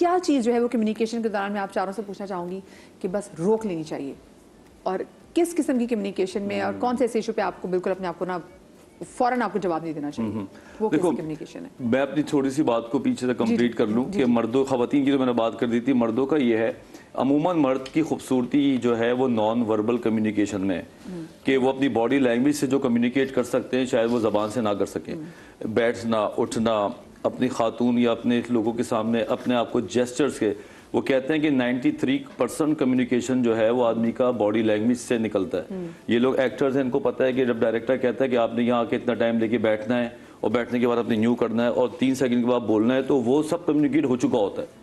क्या चीज़ जो है वो कम्युनिकेशन के दौरान मैं आप चारों से पूछना चाहूँगी कि बस रोक लेनी चाहिए, और किस किस्म की कम्युनिकेशन में और कौन से ऐसे इशू पे आपको बिल्कुल अपने आप को ना फौरन आपको जवाब नहीं देना चाहिए, वो कैसी कम्युनिकेशन है? मैं अपनी छोटी सी बात को पीछे से कंप्लीट कर लूं कि मर्दों खवातीन की तो मैंने बात कर दी थी, मर्दों का ये है अमूमन मर्द की खूबसूरती जो है वो नॉन वर्बल कम्युनिकेशन में है कि वो अपनी बॉडी लैंग्वेज से जो कम्युनिकेट कर सकते हैं शायद वो ज़बान से ना कर सकें। बैठना, उठना, अपनी खातून या अपने लोगों के सामने अपने आप को जेस्चर्स के, वो कहते हैं कि 93% कम्युनिकेशन जो है वो आदमी का बॉडी लैंग्वेज से निकलता है। ये लोग एक्टर्स हैं, इनको पता है कि जब डायरेक्टर कहता है कि आपने यहाँ आके इतना टाइम लेके बैठना है और बैठने के बाद आपने न्यू करना है और 3 सेकंड के बाद बोलना है, तो वो सब कम्युनिकेट हो चुका होता है।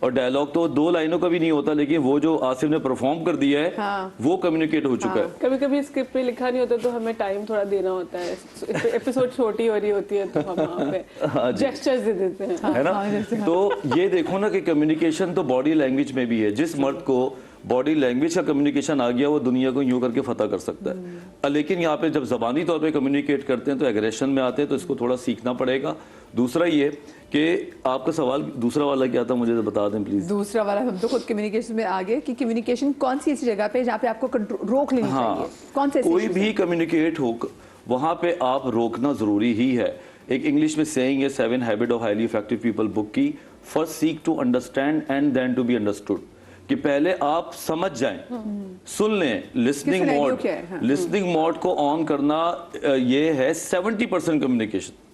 और डायलॉग तो 2 लाइनों का भी नहीं होता, लेकिन वो जो आसिफ ने परफॉर्म कर दिया है वो कम्युनिकेट हो चुका है। कभी कभी स्क्रिप्ट पे लिखा नहीं होता तो हमें टाइम थोड़ा देना होता है, एपिसोड छोटी हो रही होती है तो हम वहाँ पे जेस्चर्स दे देते हैं, है ना। तो ये देखो ना कि कम्युनिकेशन तो बॉडी लैंग्वेज में भी है। जिस मर्द को बॉडी लैंग्वेज का कम्युनिकेशन आ गया वो दुनिया को यूं करके फतह कर सकता है। लेकिन यहाँ पे जब जबानी तौर पे कम्युनिकेट करते हैं तो एग्रेशन में आते हैं, तो इसको थोड़ा सीखना पड़ेगा। दूसरा ये कि आपका सवाल दूसरा वाला क्या था, मुझे बता दें प्लीज। दूसरा वाला हम तो खुद कम्युनिकेशन में आ गए कि कम्युनिकेशन कौन सी ऐसी जगह पे जहाँ पे आपको रोक लेनी चाहिए, कौन से कोई भी कम्युनिकेट हो वहाँ पे आप रोकना जरूरी ही है। एक इंग्लिश में सेइंग है 7 habit of highly effective people book की, first seek to understand and then to be understood, कि पहले आप समझ जाएं, सुन लें। लिसनिंग मोड, लिसनिंग मोड को ऑन करना ये है 70% कम्युनिकेशन।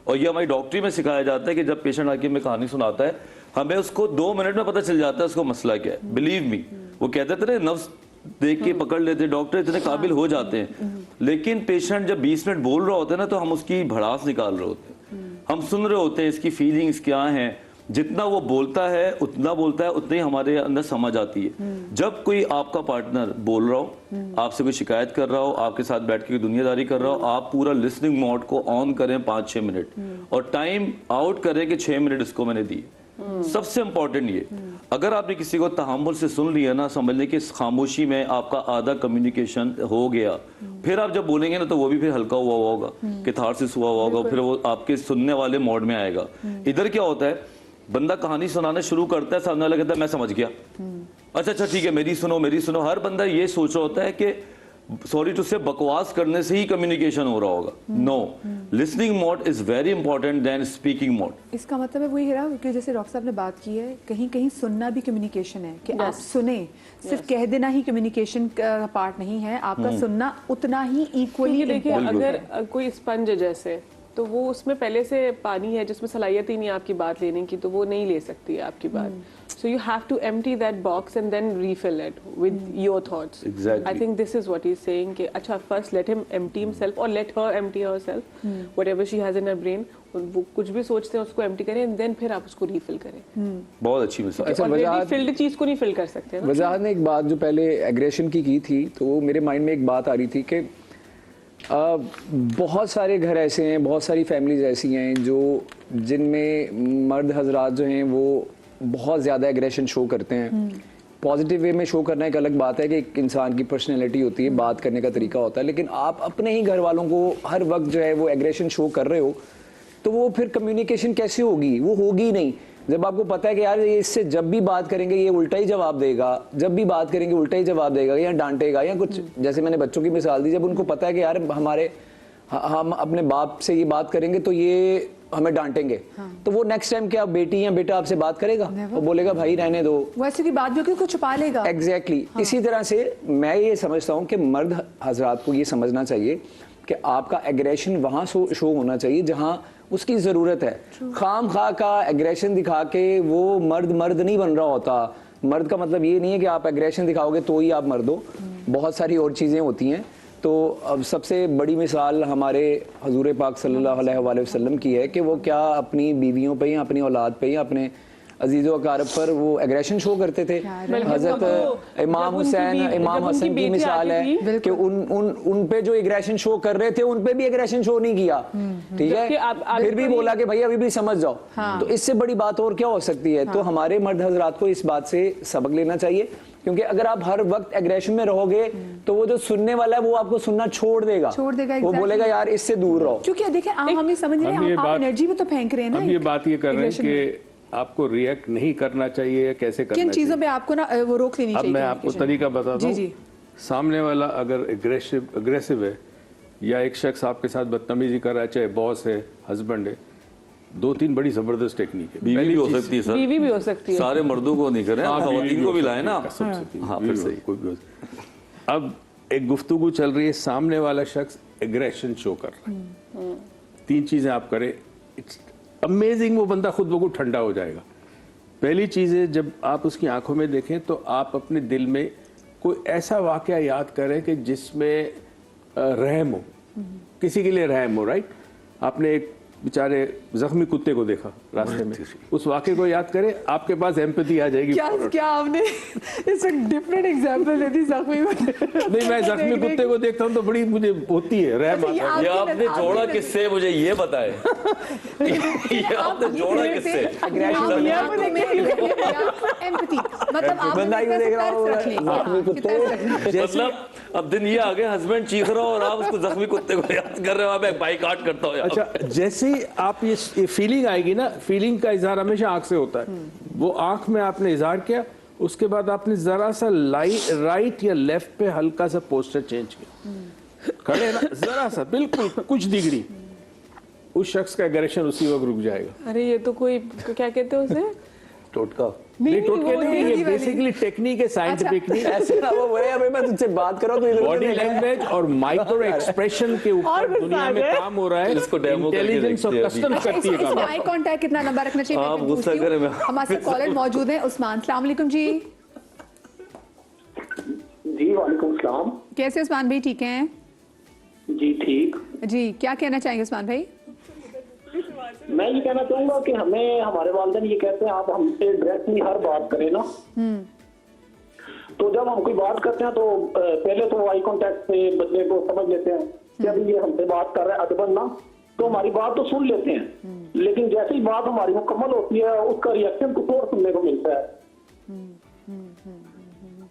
और ये हमारी डॉक्टरी में सिखाया जाता है कि जब पेशेंट आके में कहानी सुनाता है हमें उसको 2 मिनट में पता चल जाता है उसको मसला क्या है। बिलीव मी, वो कहते थे नफ्स देख के पकड़ लेते, डॉक्टर इतने काबिल हो जाते हैं। लेकिन पेशेंट जब 20 मिनट बोल रहा होता है ना तो हम उसकी भड़ास निकाल रहे होते हैं, हम सुन रहे होते हैं इसकी फीलिंग्स क्या हैं। जितना वो बोलता है उतना ही हमारे अंदर समझ आती है। जब कोई आपका पार्टनर बोल रहा हो, आपसे कोई शिकायत कर रहा हो, आपके साथ बैठ के दुनियादारी कर रहा हो, आप पूरा लिसनिंग मोड को ऑन करें 5-6 मिनट और टाइम आउट करें कि 6 मिनट इसको मैंने दिए। सबसे इंपॉर्टेंट ये, अगर आपने किसी को तहम्मुल से सुन लिया ना, समझ लें कि इस खामोशी में आपका आधा कम्युनिकेशन हो गया। फिर आप जब बोलेंगे ना तो वो भी फिर हल्का हुआ होगा, कैथारसिस हुआ होगा, फिर वो आपके सुनने वाले मोड में आएगा। इधर क्या होता है, बंदा कहानी सुनाना शुरू करता है, सामने वाला कहता है मैं समझ गया, अच्छा ठीक है मेरी सुनो। हर बंदा ये सोच रहा होता है कि सॉरी टू से बकवास करने से ही कम्युनिकेशन हो रहा होगा। No, listening mode is very important then speaking mode. इसका मतलब है वही है ना कि जैसे डॉक्टर साहब ने बात की है, कहीं कहीं सुनना भी कम्युनिकेशन है कि आप सुने, सिर्फ कह देना ही कम्युनिकेशन का पार्ट नहीं है, आपका सुनना उतना ही इक्वली। देखिए अगर कोई स्पंज है जैसे, तो वो उसमें पहले से पानी है जिसमें सलाहियत ही नहीं है आपकी बात लेने की, तो वो नहीं ले सकती है आपकी बात। So you have to empty that box and then refill it with your thoughts. I think this is what he is saying कि अच्छा first let him empty himself और let her empty herself whatever she has in her brain. वो कुछ भी सोचते हैं उसको empty करें एंड देन फिर आप उसको रीफिल करें। बहुत अच्छी मिसाल। अच्छा, ऑलरेडी फिल्ड चीज को नहीं फिल कर सकते ना। वजाहत ने एक बात जो पहले एग्रेशन की थी, तो मेरे माइंड में एक बात आ रही थी कि बहुत सारे घर ऐसे हैं, बहुत सारी फैमिलीज ऐसी हैं जो जिनमें मर्द हजरात जो हैं वो बहुत ज़्यादा एग्रेशन शो करते हैं। पॉजिटिव वे में शो करना एक अलग बात है कि एक इंसान की पर्सनैलिटी होती है, बात करने का तरीका होता है, लेकिन आप अपने ही घर वालों को हर वक्त जो है वो एग्रेशन शो कर रहे हो तो वो फिर कम्युनिकेशन कैसे होगी? वो होगी नहीं। जब आपको पता है कि यार ये इससे जब भी बात करेंगे ये उल्टा ही जवाब देगा, जब भी बात करेंगे उल्टा ही जवाब देगा या डांटेगा या कुछ, जैसे मैंने बच्चों की मिसाल दी, जब उनको पता है कि यार हम अपने बाप से ये बात करेंगे तो ये हमें डांटेंगे, तो वो नेक्स्ट टाइम क्या बेटी या बेटा आपसे बात करेगा? वो बोलेगा भाई रहने दो, वैसे की बात भी कुछ छुपा लेगा। एग्जैक्टली। इसी तरह से मैं ये समझता हूँ कि मर्द हजरात को ये समझना चाहिए कि आपका एग्रेशन वहाँ शो होना चाहिए जहाँ उसकी ज़रूरत है। खाम खा का एग्रेशन दिखा के वो मर्द नहीं बन रहा होता। मर्द का मतलब ये नहीं है कि आप एग्रेशन दिखाओगे तो ही आप मर्द हो, बहुत सारी और चीज़ें होती हैं। तो अब सबसे बड़ी मिसाल हमारे हजूर पाक सल्लल्लाहु अलैहि वसल्लम की है कि वो क्या अपनी बीवियों पे या अपनी औलाद पे या अपने अजीज़ो अकारब पर वो एग्रेशन शो करते थे। हजरत इमाम हुसैन, इमाम हसन की मिसाल है कि उन पे जो एग्रेशन शो कर रहे थे उन पे भी एग्रेशन शो नहीं किया, ठीक है, फिर भी बोला कि भाई अभी भी समझ जाओ। तो इससे बड़ी बात और क्या हो सकती है? तो हमारे मर्द हजरात को इस बात से सबक लेना चाहिए, क्योंकि अगर आप हर वक्त एग्रेशन में रहोगे तो वो जो सुनने वाला है वो आपको सुनना छोड़ देगा। वो बोलेगा यार इससे दूर रहो। क्योंकि देखिए हम ये समझ रहे हैं आप एनर्जी में तो फेंक रहे हैं ना। अब ये बात ये कर रहे हैं कि आपको रिएक्ट नहीं करना चाहिए या कैसे करना किन चाहिए। चीजों पे आपको ना वो रोक लेनी अब चाहिए मैं आपको communication? तरीका बताता जी हूँ। जी सामने वाला अगर अग्रेसिव है या एक शख्स आपके साथ बदतमीजी कर रहा है, चाहे बॉस है, हस्बैंड है, 2-3 बड़ी जबरदस्त टेक्निक है। बीवी पहली भी हो चीज़- सकती है सर, बीवी भी हो सकती है। सारे मर्दों को नहीं करें, हाँ, बीवी खवातीन को हो भी सकती लाए ना है, आप। कसम से बीवी हाँ, भी फिर हो- सही। कोई भी हो सकती है। अब एक गुफ्तगू चल रही है, सामने वाला शख्स एग्रेशन शो कर रहा है, 3 चीजें आप करें, इट्स अमेजिंग, वो बंदा खुद ब खुद ठंडा हो जाएगा। पहली चीज है, जब आप उसकी आंखों में देखें तो आप अपने दिल में कोई ऐसा वाकया याद करें कि जिसमें रहम हो, किसी के लिए रहम हो। राइट, आपने एक बेचारे जख्मी कुत्ते को देखा रास्ते में, उस वाकये को याद करें, आपके पास एम्पैथी आ जाएगी। क्या क्या आपने इस डिफरेंट एग्जांपल दे दी जख्मी में? नहीं, मैं जख्मी कुत्ते को देखता हूँ तो बड़ी मुझे होती है रहम अच्छा, ये आता है। ये आपके आपने नजर- जोड़ा आपके किससे, मुझे ये बताए। ये आपने जोड़ा किससे? एम्पैथी मतलब आप बंदा ही देख रहा होगा, जख्मी कुत्ते। मतलब अब दिन ये आ गया, हस्बैंड चीख रहा हो और आप उसको जख्मी कुत्ते को याद कर रहे हो, मैं बाइकाट करता हूँ। अच्छा, जैसे ही आप ये फीलिंग आएगी ना, फीलिंग का इजहार हमेशा आंख से होता है, वो आंख में आपने इजहार किया, उसके बाद आपने जरा सा राइट या लेफ्ट पे हल्का सा पोस्टर चेंज किया, खड़े ना, जरा सा, बिल्कुल कुछ डिग्री, उस शख्स का एग्रेशन उसी वक्त रुक जाएगा। अरे ये तो कोई क्या कहते हैं उसे, टोटका नहीं, टोटके वो नहीं, नहीं ये बेसिकली टेक्निक है, साइंटिफिक नहीं। ऐसे ना वो बोले अभी मैं तुझसे बात कर रहा हूँ तो इधर उधर बॉडी देख रहा है। लैंग्वेज और माइक्रो एक्सप्रेशन के और ऊपर गुस्सा दुनिया आ में गया। काम हो रहा है। इसको डेमो करके इंटेलिजेंस और देखते हैं कस्टम अभी। करती है इसमें काम। आई कांटेक्ट कितना लंबा रखना चाहिए? आप मैं गुस्सा पूछती हूँ। करें, मैं- हमारे साथ कॉलर मौजूद हैं। उस्मान, अस्सलाम वालेकुम जी। जी वालेकुम सलाम। कैसे उस्मान भाई, ठीक हैं? जी ठीक। जी, क्या कहना चाहेंगे उस्मान भाई? मैं ये कहना चाहूंगा कि हमें हमारे वालिदैन ये कहते हैं आप हमसे डायरेक्टली हर बात करें ना। तो जब हम कोई बात करते हैं तो पहले तो आई कांटेक्ट से बच्चे को समझ लेते हैं कि अभी ये हमसे बात कर रहा है अदबन ना, तो हमारी बात तो सुन लेते हैं, लेकिन जैसे ही बात हमारी मुकम्मल होती है उसका रिएक्शन कुछ और सुनने को मिलता है।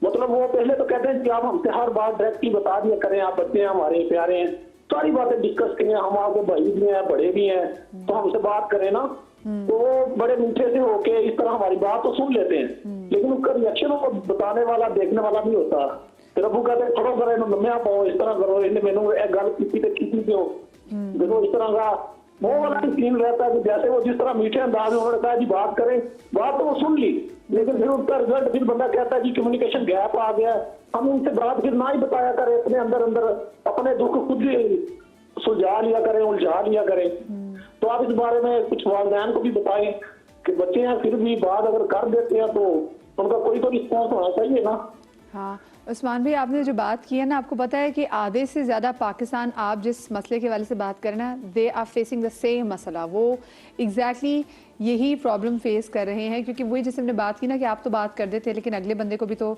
मतलब वो पहले तो कहते हैं कि आप हमसे हर बात डायरेक्टली बता दिया करें, आप बच्चे हैं हमारे, प्यारे हैं, सारी बातें डिस्कस करें, हम आपके भाई भी हैं, बड़े भी हैं, तो हमसे बात करें ना। तो वो बड़े मीठे से होके इस तरह हमारी बात तो सुन लेते हैं, लेकिन उसका रिएक्शन वो बताने वाला, देखने वाला नहीं होता। फिर अब वो कहते हैं थोड़ा करो लम्बे पाओ, इस तरह करो, इन्हें मैंने एक गल की क्यों देखो इस तरह का वो वाला सीन रहता है कि जैसे वो जिस तरह मीठे अंदाज में उन्होंने कहा जी बात करें, बात तो वो सुन ली, लेकिन फिर उसका रिजल्ट फिर बंदा कहता है जी कम्युनिकेशन गैप आ गया, हम उनसे बात फिर ना ही बताया करें, अपने अंदर अंदर अपने दुख खुद ही सुलझा लिया करें, उलझा लिया करें। तो आप इस बारे में कुछ वालिदैन को भी बताएं कि बच्चे हैं फिर भी बात अगर कर देते हैं तो उनका कोई तो रिस्पॉन्स होना चाहिए ना। हाँ उस्मान भाई, आपने जो बात की है ना, आपको पता है कि आधे से ज़्यादा पाकिस्तान, आप जिस मसले के वाले से बात करें ना, they are facing the same मसला, वो एग्जैक्टली यही प्रॉब्लम फेस कर रहे हैं। क्योंकि वही जैसे हमने बात की ना कि आप तो बात कर देते हैं लेकिन अगले बंदे को भी तो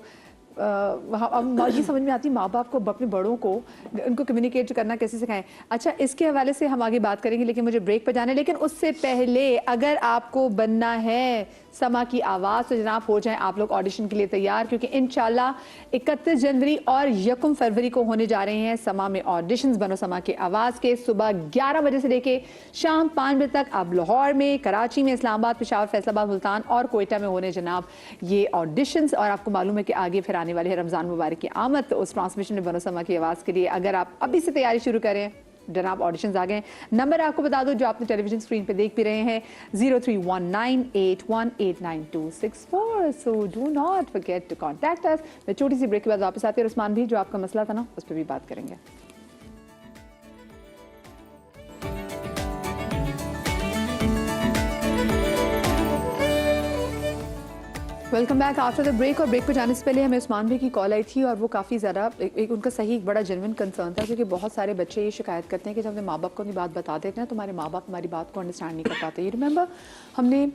अब ये समझ में आती है, माँ बाप को अपने बड़ों को उनको कम्युनिकेट करना कैसे सिखाएं। अच्छा, इसके हवाले से हम आगे बात करेंगे, लेकिन मुझे ब्रेक पर जाना है। लेकिन उससे पहले अगर आपको बनना है समा की आवाज़ तो जनाब हो जाएं आप लोग ऑडिशन के लिए तैयार, क्योंकि इंशाल्लाह 31 जनवरी और 1 फरवरी को होने जा रहे हैं समा में ऑडिशंस बनो समा की आवाज़ के। सुबह 11 बजे से लेके शाम 5 बजे तक आप लाहौर में, कराची में, इस्लामाबाद, पेशावर, फैसलाबाद, मुल्तान और कोयटा में होने जनाब ये ऑडिशंस। और आपको मालूम है कि आगे फिर आने वाले है रमज़ान मुबारक की आमद, तो उस ट्रांसमिशन में बनो समा की आवाज़ के लिए अगर आप अभी से तैयारी शुरू करें, जनाब ऑडिशंस आ गए। नंबर आपको बता दो जो आपने टेलीविजन स्क्रीन पे देख भी रहे हैं, 0319818964। So do not forget to contact us. मैं छोटी सी ब्रेक के बाद वापस आती है। उस्मान भी जो आपका मसला था ना उस पर भी बात करेंगे। Welcome back after the break. और ब्रेक पर जाने से पहले हमें उस्मान भाई की कॉल आई थी और वो काफ़ी ज़्यादा एक उनका सही एक बड़ा जेन्युइन कंसर्न था, क्योंकि बहुत सारे बच्चे ये शिकायत करते हैं कि जब अपने माँ बाप को अपनी बात बता देते हैं तो हमारे माँ बाप हमारी बात को अंडरस्टैंड नहीं कर पाते। यू रिमेंबर हमने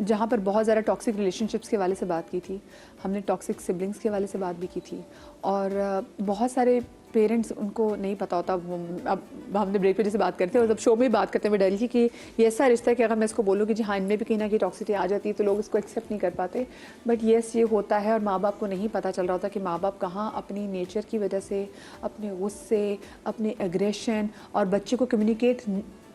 जहाँ पर बहुत ज़्यादा टॉक्सिक रिलेशनशिप्स के वाले से बात की थी, हमने टॉक्सिक सिबलिंग्स के वाले से बात भी की थी, और बहुत सारे पेरेंट्स उनको नहीं पता होता। अब हमने ब्रेक पे जैसे बात करते हैं और जब शो में बात करते हुए डर की कि ये ऐसा रिश्ता है कि अगर मैं इसको बोलूँ कि जी हाँ इनमें भी कहीं ना कहीं टॉक्सिसिटी आ जाती है तो लोग इसको एक्सेप्ट नहीं कर पाते। बट येस ये होता है, और माँ बाप को नहीं पता चल रहा होता कि माँ बाप कहाँ अपनी नेचर की वजह से, अपने गुस्से, अपने एग्रेशन और बच्चे को कम्युनिकेट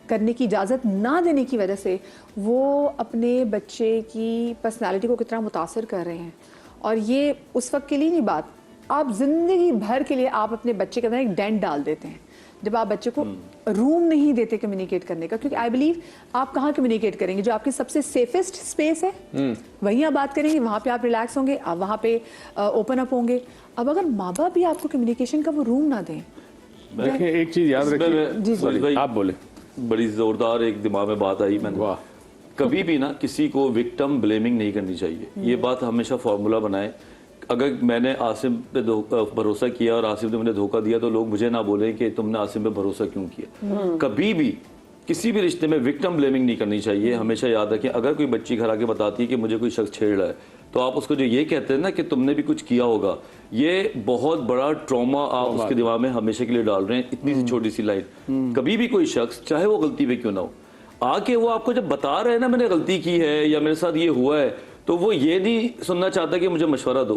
करने की इजाज़त ना देने की वजह से वो अपने बच्चे की पर्सनालिटी को कितना मुतासर कर रहे हैं। और ये उस वक्त के लिए नहीं बात, आप ज़िंदगी भर के लिए आप अपने बच्चे के अंदर एक डेंट डाल देते हैं जब आप बच्चे को रूम नहीं देते कम्युनिकेट करने का। क्योंकि आई बिलीव आप कहाँ कम्युनिकेट करेंगे, जो आपकी सबसे सेफेस्ट स्पेस है वहीं आप बात करेंगे, वहाँ पे आप रिलैक्स होंगे, आप वहाँ पे ओपन अप होंगे। अब अगर माँ बाप भी आपको कम्युनिकेशन का वो रूम ना दें। देखिए एक चीज याद रखिए, सॉरी आप बोले। बड़ी जोरदार एक दिमाग में बात आई मैंने, वाह। कभी भी ना किसी को विक्टिम ब्लेमिंग नहीं करनी चाहिए। ये बात हमेशा फॉर्मूला बनाए। अगर मैंने आसिम पे भरोसा किया और आसिम ने मुझे धोखा दिया तो लोग मुझे ना बोलें कि तुमने आसिम पे भरोसा क्यों किया। कभी भी किसी भी रिश्ते में विक्टिम ब्लेमिंग नहीं करनी चाहिए। हमेशा याद रखें, अगर कोई बच्ची घर आके बताती है कि मुझे कोई शख्स छेड़ रहा है, तो आप उसको जो ये कहते हैं ना कि तुमने भी कुछ किया होगा, ये बहुत बड़ा ट्रॉमा आप उसके दिमाग में हमेशा के लिए डाल रहे हैं। इतनी सी छोटी सी लाइन, कभी भी कोई शख्स चाहे वो गलती पे क्यों ना हो, आके वो आपको जब बता रहे हैं ना मैंने गलती की है या मेरे साथ ये हुआ है, तो वो ये नहीं सुनना चाहता कि मुझे मशवरा दो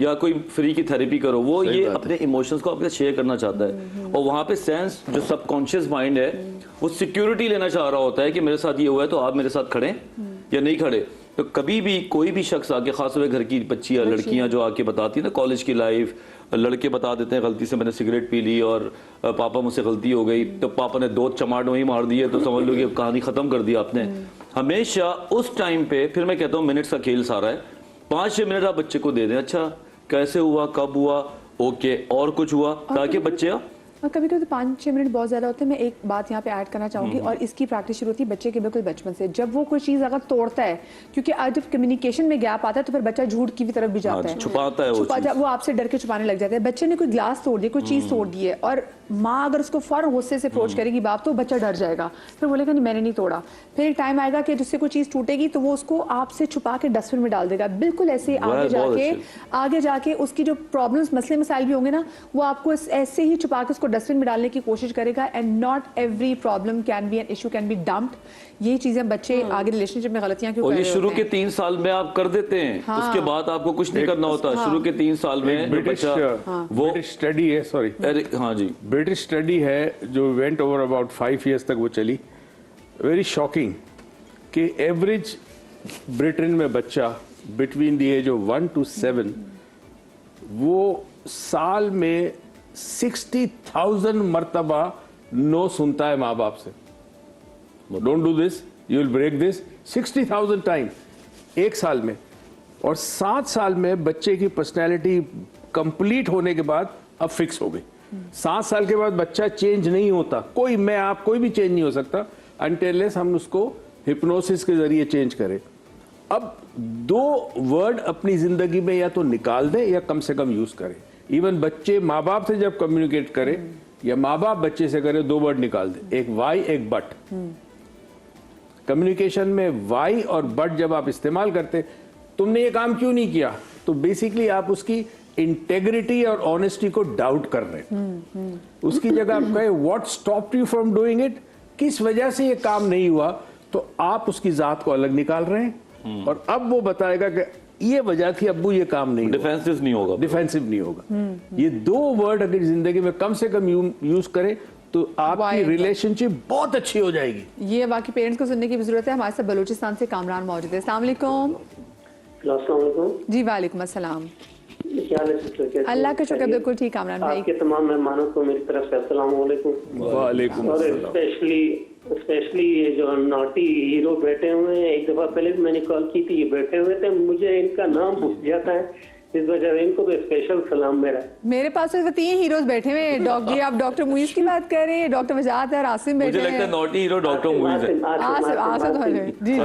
या कोई फ्री की थेरेपी करो। वो ये अपने इमोशंस को आपके साथ शेयर करना चाहता है। और वहाँ पे सेंस जो सबकॉन्शियस माइंड है वो सिक्योरिटी लेना चाह रहा होता है कि मेरे साथ ये हुआ है तो आप मेरे साथ खड़े या नहीं खड़े। तो कभी भी कोई भी शख्स आके, खासतौर घर की बच्चियाँ लड़कियाँ जो आके बताती है ना कॉलेज की लाइफ, लड़के बता देते हैं गलती से मैंने सिगरेट पी ली और पापा मुझसे गलती हो गई, तो पापा ने 2 चमाट वहीं मार दिए, तो समझ लो कि कहानी खत्म कर दी आपने। हमेशा उस टाइम पे, फिर मैं कहता हूँ मिनट्स का खेल सारा है, 5-6 मिनट आप बच्चे को दे दें। अच्छा कैसे हुआ, कब हुआ, ओके और कुछ हुआ, ताकि बच्चे और कभी कभी तो 5-6 मिनट बहुत ज़्यादा होते हैं। मैं एक बात यहाँ पे ऐड करना चाहूँगी, और इसकी प्रैक्टिस शुरू होती है बच्चे के बिल्कुल बचपन से। जब वो कोई चीज़ अगर तोड़ता है, क्योंकि आज जब कम्युनिकेशन में गैप आता है तो फिर बच्चा झूठ की भी तरफ भी जाता है, छुपाता है, वो आपसे डर के छुपाने लग जाता है। बच्चे ने कोई ग्लास तोड़ दिया, कोई चीज़ तोड़ दी है, और माँ अगर उसको फौरन गुस्से से अप्रोच करेगी बाप, तो बच्चा डर जाएगा, फिर बोलेगा नहीं मैंने नहीं तोड़ा। फिर एक टाइम आएगा कि जिससे कोई चीज़ टूटेगी तो वो उसको आपसे छुपा के डस्टबिन में डाल देगा। बिल्कुल ऐसे आगे जाके उसकी जो प्रॉब्लम्स, मसले मसाइल भी होंगे ना, वो आपको ऐसे ही छुपा के उसको डस्टबिन में डालने की कोशिश करेगा। And not every problem can be an issue, can be dumped. ये चीजें बच्चे आगे रिलेशनशिप में गलतियां क्यों कर रहे हैं? शुरू के 3 साल में आप कर देते हैं, हाँ। उसके बाद आपको कुछ नहीं करना होता। शुरू के 3 साल में ब्रिटिश स्टडी है, सॉरी, हाँ जी, ब्रिटिश स्टडी है जो वेंट ओवर अबाउट 5 years तक वो चली। वेरी शॉकिंग कि एवरेज ब्रिटेन में बच्चा between the age of 1 to 7 वो साल में 60,000 मरतबा नो सुनता है माँ बाप से। Don't do this, you will break this, 60,000 time एक साल में। और 7 साल में बच्चे की पर्सनैलिटी कंप्लीट होने के बाद अब फिक्स हो गई। 7 साल के बाद बच्चा चेंज नहीं होता, कोई भी चेंज नहीं हो सकता अनटिल हम उसको हिप्नोसिस के जरिए चेंज करें। अब 2 वर्ड अपनी जिंदगी में या तो निकाल दें या कम से कम यूज करें। इवन बच्चे माँ बाप से जब कम्युनिकेट करें या माँ बाप बच्चे से करें, 2 वर्ड निकाल दें, एक वाई एक बट। कम्युनिकेशन में वाई और बट जब आप इस्तेमाल करते, तुमने ये काम क्यों नहीं किया, तो बेसिकली आप उसकी इंटेग्रिटी और ऑनेस्टी को डाउट कर रहे हैं। उसकी जगह आप कहें what stopped you from doing it, किस वजह से ये काम नहीं हुआ, तो आप उसकी जात को अलग निकाल रहे हैं। और अब वो बताएगा कि ये वजह थी अब्बू, ये काम नहीं, डिफेंसिव नहीं होगा। ये 2 वर्ड अगर जिंदगी में कम से कम यूज करें तो आपकी रिलेशनशिप बहुत अच्छी हो जाएगी। ये बाकी पेरेंट्स को सुनने की भी जरूरत है। हमारे साथ बलूचिस्तान से कामरान मौजूद है। अस्सलाम वालेकुम। जी वालेकुम अस्सलाम। अल्लाह का शुक्र, बिल्कुल ठीक कामरान भाई। आपके तमाम मेहमानों को मेरी तरफ से अस्सलाम वालेकुम। वालेकुम और स्पेशली ये जो नॉटी हीरो बैठे हुए हैं, एक दफा पहले भी मैंने कॉल की थी, ये बैठे हुए थे, मुझे इनका नाम भूल जाता है, इस वजह से इनको तो स्पेशल सलाम मेरा। मेरे पास तो 3 हीरोज बैठे हुए हैं। डॉक्टर, आप डॉक्टर मुइज की बात कर रहे हैं, डॉक्टर वजाहत है, आसिम बैठे हैं। मुझे लगता है नॉटी हीरो डॉक्टर मुइज है। जी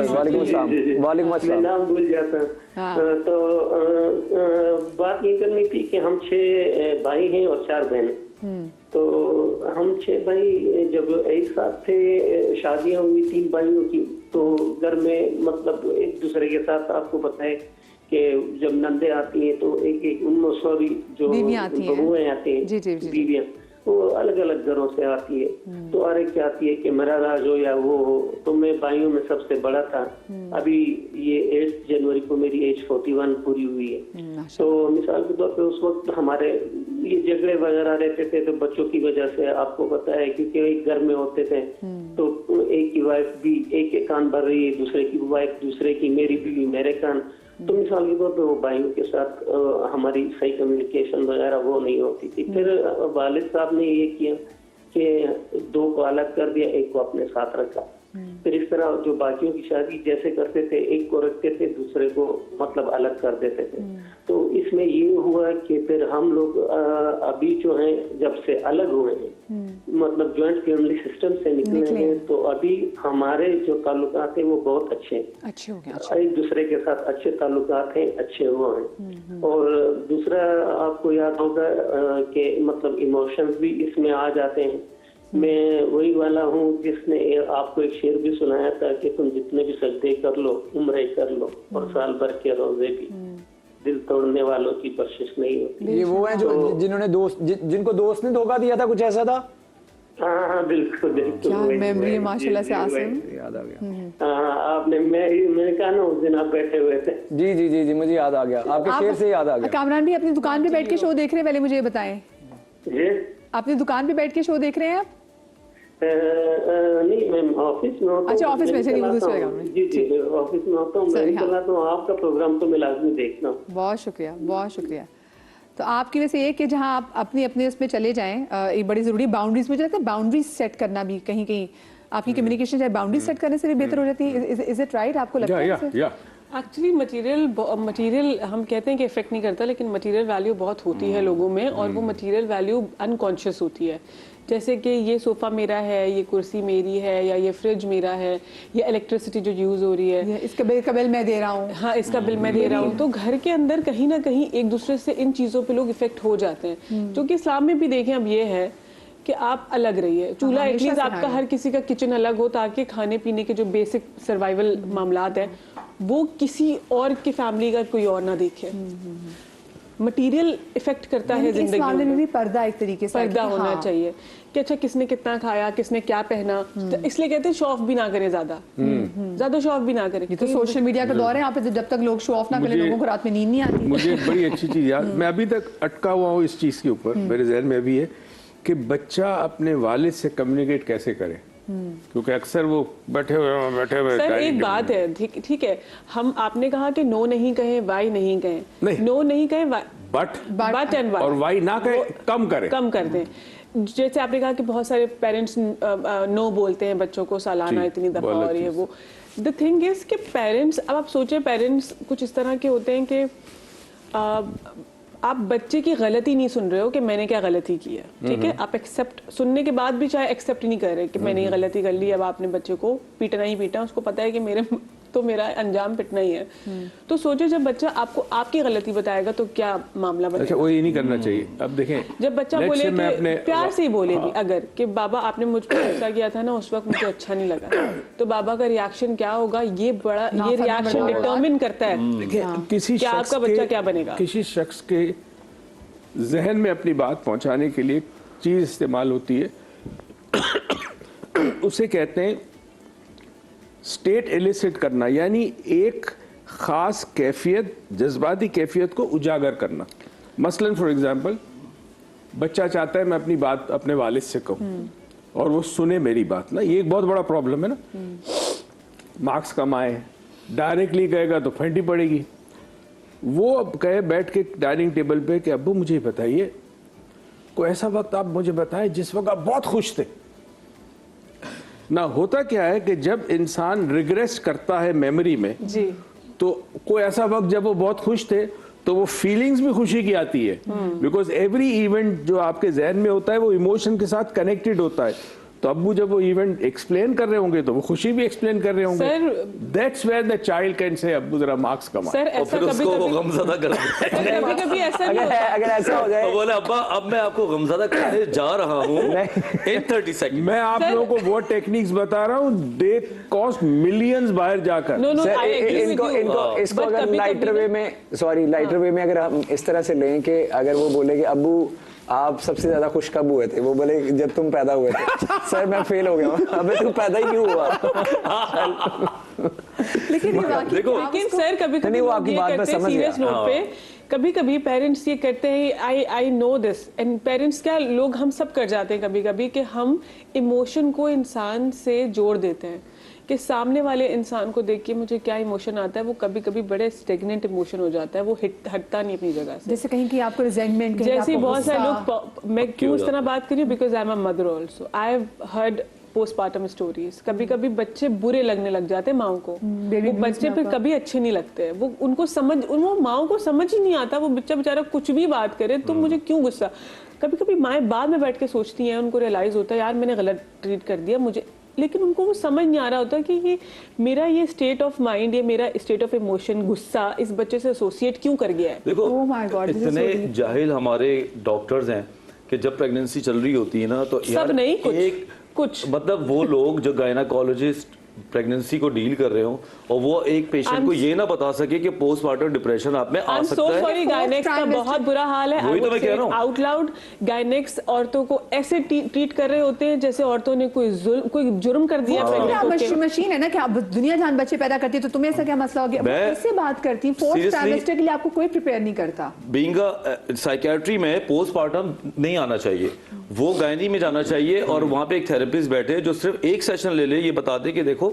वालेकुम अस्सलाम। नाम भूल जाता है। तो बात ये करनी थी कि हम 6 भाई हैं और 4 बहन। तो हम 6 भाई जब एक साथ थे, शादियां हुई 3 भाइयों की, तो घर में मतलब एक दूसरे के साथ, आपको पता है कि जब नंदे आती हैं तो एक जो बहुएं आती हैं, बीवियां, वो अलग अलग घरों से आती है। तो और एक आती है कि मेरा राज हो या वो हो। तो मैं भाइयों में सबसे बड़ा था। अभी ये 8 जनवरी को मेरी एज 41 पूरी हुई है। तो मिसाल के तौर पे उस वक्त हमारे ये झगड़े वगैरह रहते थे, तो बच्चों की वजह से, आपको पता है, क्योंकि एक घर में होते थे, तो एक की वाइफ भी एक के कान भर रही है, दूसरे की वाइफ दूसरे की, मेरी बीवी मेरे कान। तो मिसाल के तौर पे वो भाइयों के साथ हमारी सही कम्युनिकेशन वगैरह वो नहीं होती थी। फिर वालिद साहब ने ये किया कि 2 को अलग कर दिया, 1 को अपने साथ रखा। फिर इस तरह जो बाकियों की शादी जैसे करते थे, 1 को रखते थे, दूसरे को मतलब अलग कर देते थे। तो इसमें ये हुआ कि फिर हम लोग अभी जो है जब से अलग हुए हैं, मतलब ज्वाइंट फैमिली सिस्टम से निकले हैं, तो अभी हमारे जो ताल्लुकात हैं वो बहुत अच्छे हो गए। हैं, एक दूसरे के साथ अच्छे ताल्लुकात हैं, अच्छे वो हैं। और दूसरा आपको याद होगा कि मतलब इमोशंस भी इसमें आ जाते हैं। मैं वही वाला हूँ जिसने आपको एक शेर भी सुनाया था कि तुम जितने भी सजदे कर लो, उम्रे कर लो, और साल भर के रोजे भी, दिल तोड़ने वालों की बख्शिश नहीं होती। ये वो है जो जिन्होंने जिनको दोस्त ने धोखा दिया था, कुछ ऐसा था? हाँ बिल्कुल बिल्कुल। क्या मेमोरी है माशाल्लाह से आसिम। याद आ गया। हाँ आपने मैंने कहा ना उस दिन आप बैठे हुए थे। जी जी जी जी, मुझे याद आ गया, आपके शेर से याद आ गया। कामरान भी अपनी दुकान पे बैठ के शो देख रहे हैं, पहले मुझे ये बताएं, जी अपनी दुकान पे बैठ के शो देख रहे हैं आप? नहीं मैम, ऑफिस में होता हूँ। अच्छा, ऑफिस में से, नहीं, दूसरे काम में। जी जी, ऑफिस में होता हूँ, मैं चलाता हूँ। आपका प्रोग्राम तो मैं लाजमी देखता हूँ। बहुत शुक्रिया, बहुत शुक्रिया। तो आपकी वजह से ये कि जहाँ आप अपनी अपने उसमें चले जाएं, एक बड़ी ज़रूरी बाउंड्रीज, मुझे लगता है बाउंड्रीज सेट करना भी कहीं कहीं आपकी कम्युनिकेशन चाहे बाउंड्रीज सेट करने से भी बेहतर हो जाती है। Is it right? आपको लगता है? एक्चुअली मटेरियल हम कहते हैं कि इफेक्ट नहीं करता, लेकिन मटेरियल वैल्यू बहुत होती है लोगों में, और वो मटेरियल वैल्यू अनकॉन्शियस होती है। जैसे कि ये सोफ़ा मेरा है, ये कुर्सी मेरी है, या ये फ्रिज मेरा है, या इलेक्ट्रिसिटी जो यूज़ हो रही है, इसका बिल मैं दे रहा हूँ। हाँ, इसका बिल मैं दे रहा हूँ। तो घर के अंदर कहीं ना कहीं एक दूसरे से इन चीज़ों पे लोग इफेक्ट हो जाते हैं, जो कि इस्लाम में भी देखें अब ये है कि आप अलग रहिए। चूल्हा एटलीस्ट आपका, हर किसी का किचन अलग हो, ताकि खाने पीने के जो बेसिक सर्वाइवल मामलात हैं वो किसी और की फैमिली का कोई और ना देखे। मटेरियल इफेक्ट करता है जिंदगी मामले में भी पर्दा, एक तरीके से पर्दा होना चाहिए कि अच्छा किसने कितना खाया, किसने क्या पहना। तो इसलिए कहते हैं शो ऑफ भी ना करें, ज्यादा शो ऑफ भी ना करें। ये तो सोशल मीडिया का दौर है, यहाँ पे जब तक लोग शो ऑफ ना करें, लोगों को रात में नींद नहीं आती। मुझे बड़ी अच्छी चीज याद, मैं अभी तक अटका हुआ हूँ इस चीज के ऊपर, मेरे जहन में भी है कि बच्चा अपने वालिद से कम्युनिकेट कैसे करे, क्योंकि अक्सर वो बैठे हुए सर एक बात है, ठीक है, हम आपने कहा कि नो नहीं कहें, वाई नहीं कहें, नो नहीं कहें, बट एंड वाई, और वाई ना कहें, कम कर दें। जैसे आपने कहा कि बहुत सारे पेरेंट्स नो बोलते हैं बच्चों को सालाना इतनी दफा, और ये वो। द थिंग इज कि पेरेंट्स, अब आप सोचे पेरेंट्स कुछ इस तरह के होते हैं कि आप बच्चे की गलती नहीं सुन रहे हो कि मैंने क्या गलती की है, ठीक है, आप एक्सेप्ट सुनने के बाद भी चाहे एक्सेप्ट ही नहीं कर रहे कि मैंने ये गलती कर ली। अब आपने बच्चे को पीटना ही पीटा, उसको पता है कि मेरा अंजाम पिटना ही है। तो सोचो जब बच्चा आपको आपकी गलती बताएगा तो क्या मामला बनेगा। अच्छा, वो ये नहीं करना चाहिए। अब देखें, जब बच्चा बोले कि प्यार से ही बोले भी, अगर कि बाबा आपने मुझ पर गुस्सा किया था ना, उस वक्त मुझे अच्छा नहीं लगा, तो बाबा का रिएक्शन क्या होगा, ये रिएक्शन डिटरमिन करता है कि आपका बच्चा क्या बनेगा। किसी शख्स के जहन में अपनी बात पहुंचाने के लिए चीज इस्तेमाल होती है, उसे कहते हैं स्टेट एलिसिट करना, यानी एक खास कैफियत, जज्बाती कैफियत को उजागर करना। मसलन फॉर एग्जांपल, बच्चा चाहता है मैं अपनी बात अपने वालिद से कहूं और वो सुने मेरी बात ना, ये एक बहुत बड़ा प्रॉब्लम है ना। मार्क्स कम आए, डायरेक्टली कहेगा तो फेंटी पड़ेगी। वो अब कहे बैठ के डाइनिंग टेबल पे कि अब्बू मुझे बताइए, कोई ऐसा वक्त आप मुझे बताएं जिस वक्त आप बहुत खुश थे ना। होता क्या है कि जब इंसान रिग्रेस करता है मेमोरी में जी, तो कोई ऐसा वक्त जब वो बहुत खुश थे तो वो फीलिंग्स भी खुशी की आती है, बिकॉज एवरी इवेंट जो आपके जहन में होता है वो इमोशन के साथ कनेक्टेड होता है। तो अब्बू जब वो इवेंट एक्सप्लेन कर रहे होंगे तो वो खुशी भी एक्सप्लेन कर रहे होंगे। That's where the child can say अब्बू जरा मार्क्स कम आए, सर ऐसा कभी गमज़दा कर कभी ऐसा नहीं होता। अगर ऐसा हो जाए तो बोले अब्बा अब मैं आपको गमज़दा करने जा रहा हूँ इन 30 सेकंड। मैं आप लोगों को वो टेक्निक्स बता रहा हूँ, दे कॉस्ट मिलियंस बाहर जाकर। इसको अगर लाइटर वे में अगर हम इस तरह से लें कि अगर वो बोले कि अब्बू आप सबसे ज्यादा खुश कब हुए थे, वो बोले जब तुम पैदा हुए थे। सर मैं फेल हो गया हूँ, अबे तू पैदा ही क्यों हुआ। लेकिन सर कभी नहीं, वो आपकी बात में समझ सीरियस नोट पे कभी कभी पेरेंट्स ये करते हैं, I know this, and parents क्या, लोग हम सब कर जाते हैं कभी कभी कि हम इमोशन को इंसान से जोड़ देते हैं कि सामने वाले इंसान को देख के मुझे क्या इमोशन आता है, वो कभी कभी बड़े स्टेगनेंट इमोशन हो जाता है, वो हटता नहीं अपनी जगह से। जैसे कहीं कि आपको रिजेंटमेंट, जैसे बहुत सारे लोग, मैं क्यों इस तरह बात कर रही हूँ, because I am a mother also, I have heard postmortem stories. कभी कभी बच्चे बुरे लगने लग जाते हैं माओ को, वो बच्चे फिर कभी अच्छे नहीं लगते, वो उनको समझ, वो माओ को समझ ही नहीं आता, वो बच्चा बेचारा कुछ भी बात करे तो मुझे क्यों गुस्सा। कभी कभी माएँ बाद में बैठ के सोचती हैं, उनको रियलाइज होता है यार मैंने गलत ट्रीट कर दिया मुझे, लेकिन उनको वो समझ नहीं आ रहा होता कि ये मेरा ये स्टेट ऑफ माइंड, ये मेरा स्टेट ऑफ इमोशन, गुस्सा इस बच्चे से एसोसिएट क्यों कर गया है। देखो Oh my God, this is इतने so deep. जाहिल हमारे डॉक्टर्स हैं कि जब प्रेगनेंसी चल रही होती है ना तो सब नहीं, कुछ मतलब वो लोग जो गायनाकोलॉजिस्ट प्रेगनेंसी को डील कर रहे हो और वो एक पेशेंट को ये ना बता सके कि पोस्टमार्टम डिप्रेशन आप में आ सकता है। सॉरी, गायनेक्स का बहुत बुरा हाल है। वही तो मैं कह रहा हूँ, आउट लाउड गायनेक्स औरतों को ऐसे ट्रीट कर रहे होते हैं जैसे औरतों ने कोई जुर्म कर दिया। मशीन है ना कि आप दुनिया जान बच्चे पैदा करती है, तो तुम्हें ऐसा क्या मसला हो गया? वो कैसे बात करती है? फोर्थ ट्राइमेस्टर के लिए आपको कोई प्रिपेयर नहीं करता। बीइंग अ साइकियाट्री में पोस्टमार्टम नहीं आना चाहिए, वो गायनी में जाना चाहिए और वहां पे एक थेरेपिस्ट बैठे जो सिर्फ एक सेशन ले ले, ये बता दे कि देखो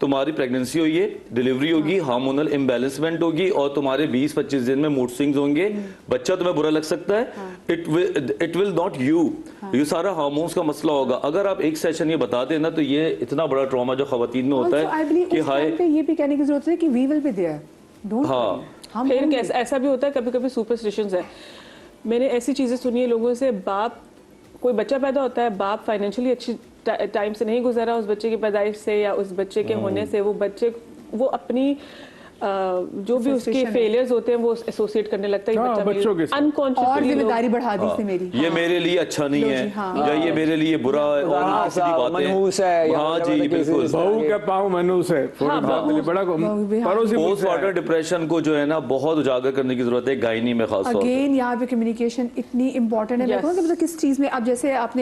तुम्हारी प्रेगनेंसी हुई है, डिलीवरी होगी, हार्मोनल इम्बैलेंसमेंट होगी और तुम्हारे 20-25 दिन में मूड स्विंग्स होंगे, बच्चा तुम्हें बुरा लग सकता है, इट विल नॉट यू, ये सारा हार्मोन्स का मसला होगा। अगर आप एक सेशन ये बता देना तो ये इतना बड़ा ट्रॉमा जो खवातीन में होता है कि हाय, ये भी कहने की जरूरत है कि we will be there, don't. हाँ, फिर कैसे ऐसा भी होता है, कभी कभी सुपरस्टिशंस है। मैंने ऐसी चीजें सुनी है लोगों से, बाप, कोई बच्चा पैदा होता है, बाप फाइनेंशियली अच्छी टाइम से नहीं गुजरा उस बच्चे की पैदाइश से या उस बच्चे के होने से, वो बच्चे वो अपनी जो भी उसके फेलियर्स होते हैं वो एसोसिएट करने लगता है बच्चों के अनकॉन्शियसली। और जिम्मेदारी बढ़ा दी इसने मेरी, ये मेरे लिए अच्छा नहीं है या ये मेरे लिए बुरा है और ये सीधी मनहूस है, बातें। हाँ जी बिल्कुल, बहू के पाँव मनूस है, बड़ा पड़ोसी पोस्टमार्टम डिप्रेशन को जो है ना बहुत उजागर करने की जरूरत है गायनी में खास तौर पे। अगेन यहाँ पे कम्युनिकेशन इतनी इंपॉर्टेंट है। देखो ना कि मतलब किस चीज में, अब जैसे आपने